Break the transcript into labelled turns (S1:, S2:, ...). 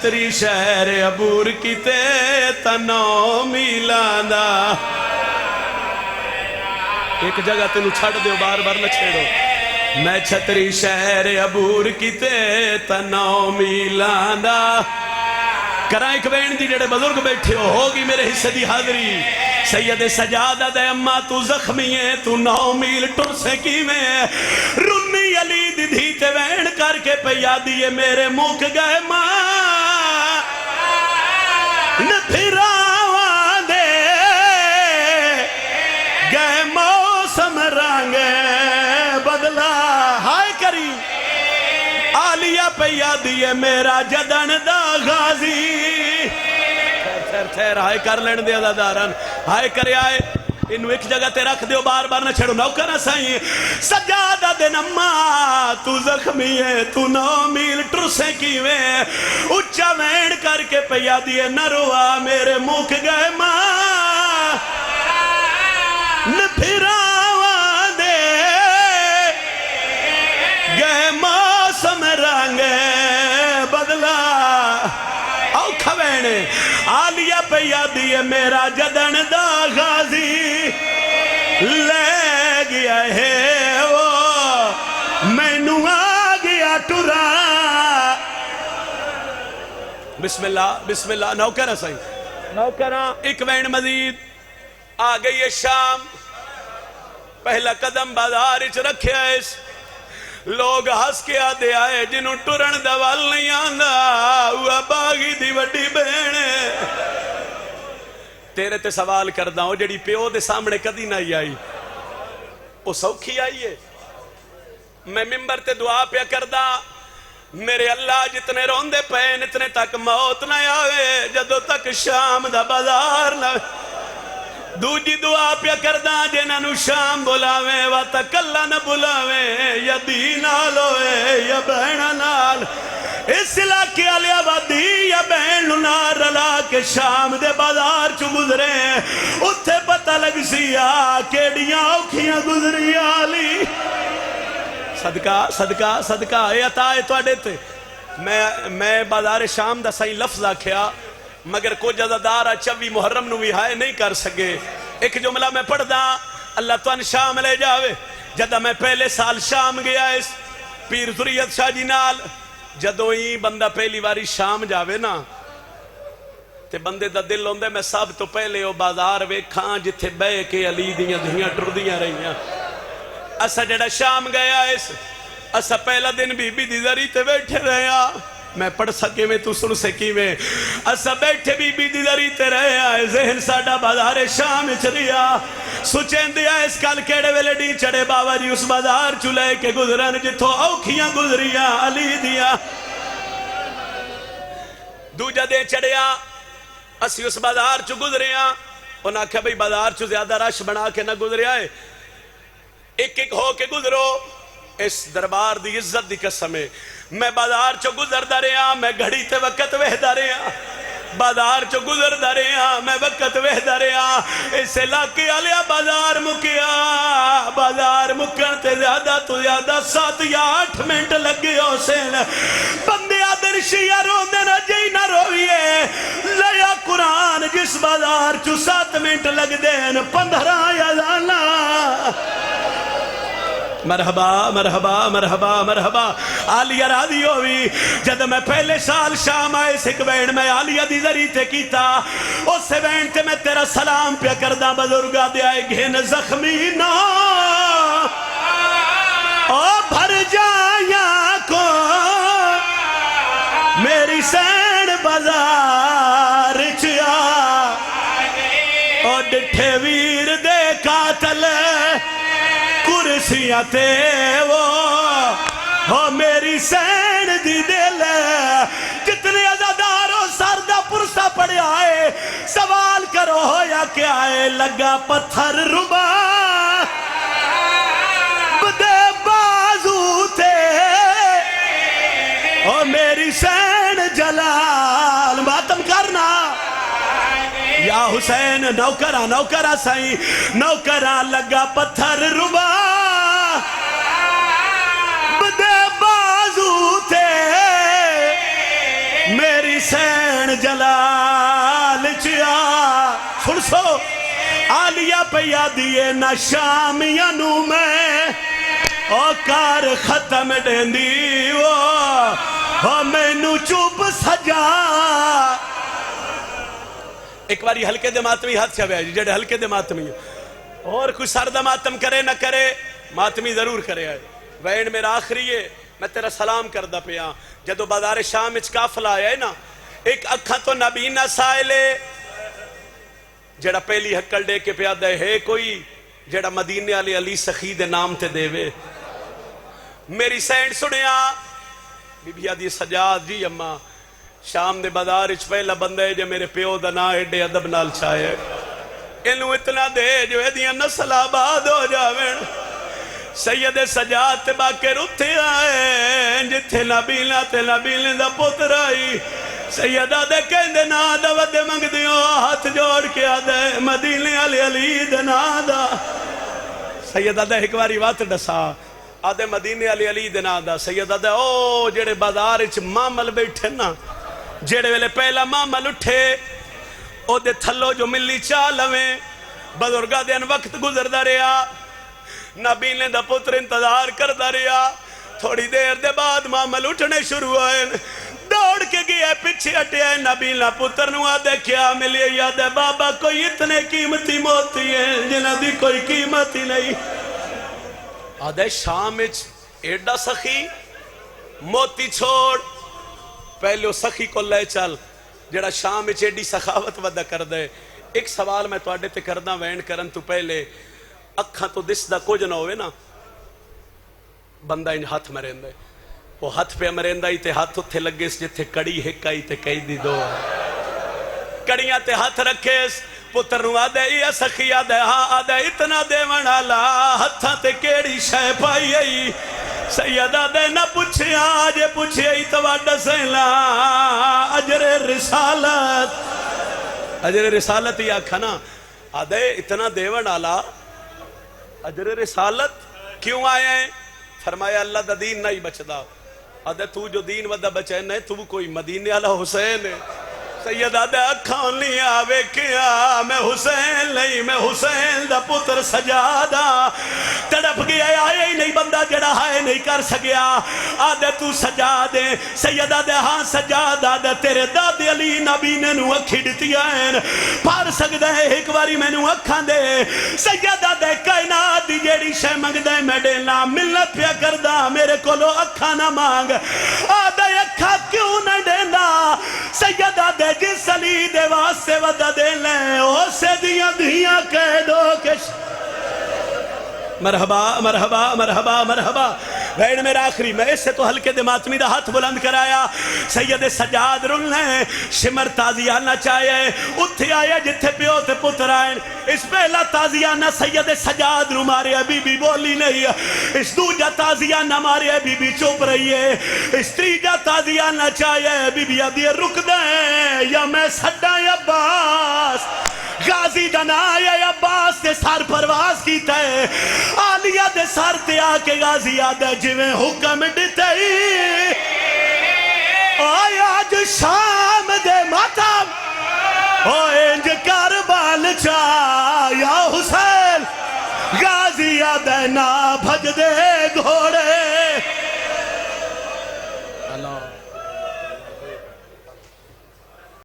S1: छतरी शहर अबूर कीते ता 9 मीलां दा। एक जगह तेनू छड़ दियो, बार बार न छेड़ो। मैं छतरी शहर अबूर कीते ता 9 मीलां दा। करा एक बेन दी जेड़े बुजुर्ग बैठे होगी मेरे हिस्से दी हाजरी। सैयद सजादा दे अम्मा तू जख्मी है, तू 9 मील टुर से किवें। रुन्नी अली दी धी ते वैन करके पिया दिए मेरे मुख गए मां न फिरावा दे गए मौसम रंग बदला। हाय करी आलिया पिया दिए मेरा जदन दा गाजी। ठहर हाय कर लेन दे अदादारन, हाय करे आए इनू एक जगह ते रख दियो, बार बार न छेड़ो। नौकर साई सजादा दे अम्मा तू जख्मी है, तू 9 मील टुर से किवें। उच्चा वैन करके पिया दिए न रोआ मेरे मुख गए मां न फिरावा दे गए मौसम रंग बदला। औखा वैन आलिया पिया दिए मेरा जदन दा गाजी। ले गया है वो मैनू आ गया टुरा। बिस्मिल्लाह बिस्मिल्लाह। नौकरा सही नौकरा। एक वैन मजीद आ गई है शाम। पहला कदम बाजार च रखे इस लोग हस के आदे आए जिन्हों टुरन दा वल नहीं आंदा वह बागी दी वड्डी बहन। तेरे ते सवाल करदा हूं जेड़ी प्यो दे सामने कदी नहीं आई वो सौखी आई है। मैं मिंबर ते दुआ पे करदा मेरे अल्लाह जितने रोंदे पे इतने तक मौत ना आवे जदों तक शाम दा बाजार ना। दूजी दुआ पे करदा जिन्हां शाम बुलावे वा ता कल्ला न बुलावे या दी नाल होए या बहन नाल। इस इलाके वाले आबादी या बहन ना रला के शाम दे बाजार चु गुजरे उत्थे पता लग सिया केड़ियां औखियां गुजरी आली। सदका सदका सदका ए अता है तुहाडे ते। मैं बाजार शाम दा सही लफ्ज आख्या मगर कुछ अज़ादार 24 मुहर्रम नू भी हाय नहीं कर सके। एक जुमला मैं पढ़दा अल्लाह तुहानू शाम ले जावे। जदा मैं पहले साल शाम गया इस पीर सुरीयत शाह जी नाल। जदों ही बंदा पहली बारी शाम जावे ना ते बंदे दा दिल होंदा मैं सब तो पहले वो बाजार वेखां जिथे बह के अली दियां धीयां टुरदियां रहियां। असा जेड़ा शाम गया इस असा पहला दिन बीबी दी दरी ते बैठे रहा। मैं पढ़ सके में तू सुन सकी में। असा बैठे बीबी दी दरी ते रहे जहन साडा बाजार शाम च रिया। सुचेंदे इस गल केड़े वेले डी चढ़े बाबा जी उस बाजार चु ले के गुजरन जिथों औखियां गुजरिया अली दिया। दूजा दे चढ़िया असी उस बाजार चु गुजरिया। उन्हें आख्या भाई बाजार चु ज्यादा रश बना के ना गुजरिया है, एक एक हो के गुजरो। इस दरबार दी इज्जत दी कसम है मैं बाजार चो गुजरदा रहा। मैं घड़ी ते वक्त वेखदा रहा। बाजार चो गुजरदा रहा मैं वक्त वेखदा रहा। इस इलाके वाले बाजार मुकिया। बाजार मुकन ते ज्यादा तो ज्यादा 7 या 8 मिनट लगे हुसैन। बंदे आदर्शिया रोंदे ना जई ना रोविए लया कुरान जिस बाजार चो 7 मिनट लगदे न 15 अज़ाना। मरहबा मरहबा मरहबा मरहबा। आलिया राजी होवी जब मैं पहले साल शाम आए सिख बहन मैं आलिया दी जरी ते कीता। उस बहन ते मैं तेरा सलाम पे करदा बुजुर्गा दे आए घिन जख्मी ना ओ भर जाया को मेरी सैन बाजार च आ। ओ डिठे वीर दे कातल कुर्सियां ते वो हो मेरी सैन दी दिल। जितने अज़ादारों सर दा पुरसा पड़िया है सवाल करो हो या क्या है। लगा पत्थर रुबा बदे बाजू थे ओ मेरी सैन जलाल। मातम करना या हुसैन नौकरा नौकरा सही नौकरा। लगा पत्थर रुबा बदे बाजू थे मेरी सैन بڑیا پیا دیے نہ شامیاں نو میں او کار ختم دیندی او مینو چوپ سجا ایک باری ہلکے دے ماتمی ہاتھ چھویا جی جڑے ہلکے دے ماتمی اور کوئی سر دا ماتم کرے نہ کرے ماتمی ضرور کرے آئے وین میرا آخری ہے میں تیرا سلام کردہ پیا جدو بازار شام اچ کافل آیا ہے نا ایک اکھاں تو نبینا سائلے جڑا پہلی حکل دے کے پیا دے ہے کوئی جڑا مدینے علی علی سخی دے نام تے دے وے میری سینڈ سنیا بی بی آدھی سجاد جی اممہ شام دے بازار اچ پہلا بندے جو میرے پیو دا نا ایڈے ادب نال چھائے انہوں اتنا دے جو ایدیاں نسل آباد ہو جاویں سید سجاد تے باکر اتھے آئے جتھے نبیلہ تے نبیلہ دا پتر آئی سیدہ دے کہندے نا دا ودے منگ دیو ہاتھ جوڑ کے آدھے مدینے علی علی دنا دا سیدہ دے ایک باری وات ڈسا آدھے مدینے علی علی دنا دا سیدہ دے او جڑے بازار اچ مامل بیٹھے نا جڑے ویلے پہلا مامل اٹھے او دے تھلو جو ملی چالویں بزرگا دین وقت گزر دا رہا نبینے دا پتر انتظار کر دا رہا تھوڑی دیر دے بعد مامل اٹھنے شروع آئے دوڑ کے گیا پچھے اٹھے آئے نبینا پتر نو آدھے کیا ملے یاد ہے بابا کوئی اتنے قیمتی موتی ہے جنہ دی کوئی قیمتی نہیں آدھے شامچ ایڈا سخی موتی چھوڑ پہلے سخی کو لے چل جڑا شامچ ایڈی سخاوت ودہ کر دے ایک سوال میں تو آڈے تے کردہ وینڈ کرن تو پہلے اکھاں تو دس دا کچھ نہ ہوئے نا بندہ ان ہاتھ مرین دے وہ ہاتھ پہ مرین دائی تے ہاتھ اتھے لگیس جتے کڑی ہکائی تے کئی دی دو کڑیاں تے ہاتھ رکھیس پتر نو آدھے یا سخی آدھے ہاں آدھے اتنا دے منالا ہتھاں تے کیڑی شے پائی آئی سیدہ دے نہ پوچھے آجے پوچھے آئی تو واڈا سیلا اجر رسالت ہی آکھا نا آدھے اتنا دے منالا اجر رسالت کیوں آئے ہیں فرمایا اللہ دا دین نہیں بچدا آدھے تو جو دین ودہ بچے نہیں تو کوئی مدینے والا حسین ہے سیدہ دے اکھاں نہیں آوے کیا میں حسین نہیں میں حسین دا پتر سجادہ تڑپ گیا آئے ہی نہیں بندہ جڑا ہائے نہیں کر سکیا آدھے تو سجادے سیدہ دے ہاں سجادہ دے تیرے داد علی نبی نے نو اکھی ڈتی آئین پار سکدہ ہے ایک باری میں نو اکھاں دے سیدہ دے کائنات دی جیڑی شے منگ دے میں دینا ملت پیا کردہ میرے کو لو اکھاں نہ مانگ آدھے اکھاں کیوں نہ دینا سیدہ دے جس علی دے واسے ودہ دے لیں اسے دیاں دیاں کہہ دو کہ مرحبا مرحبا مرحبا مرحبا بھین میرا آخری میں اس سے تو ہلکے دے ماتمی دا ہاتھ بلند کرایا سید سجاد رلنے شمر تازیانہ چاہے اتھے آئے جتھے پیو تے پتر آئیں اس پہلا تازیانہ سید سجاد رو مارے بی بی بولی نہیں اس دوجہ تازیانہ مارے بی بی چوپ رہی ہے اس تریجہ تازیانہ چاہے بی بی آدھی رک دیں یا میں سڈا یا باس غازی دنا یا عباس دے سار پرواز کیتا ہے آلیہ دے سار تے آکے غازی آدھے جویں حکم دیتے آیا آج شام دے ماتم انج کربال چاہ یا حسین غازی آدھے نا بھج دے گھوڑے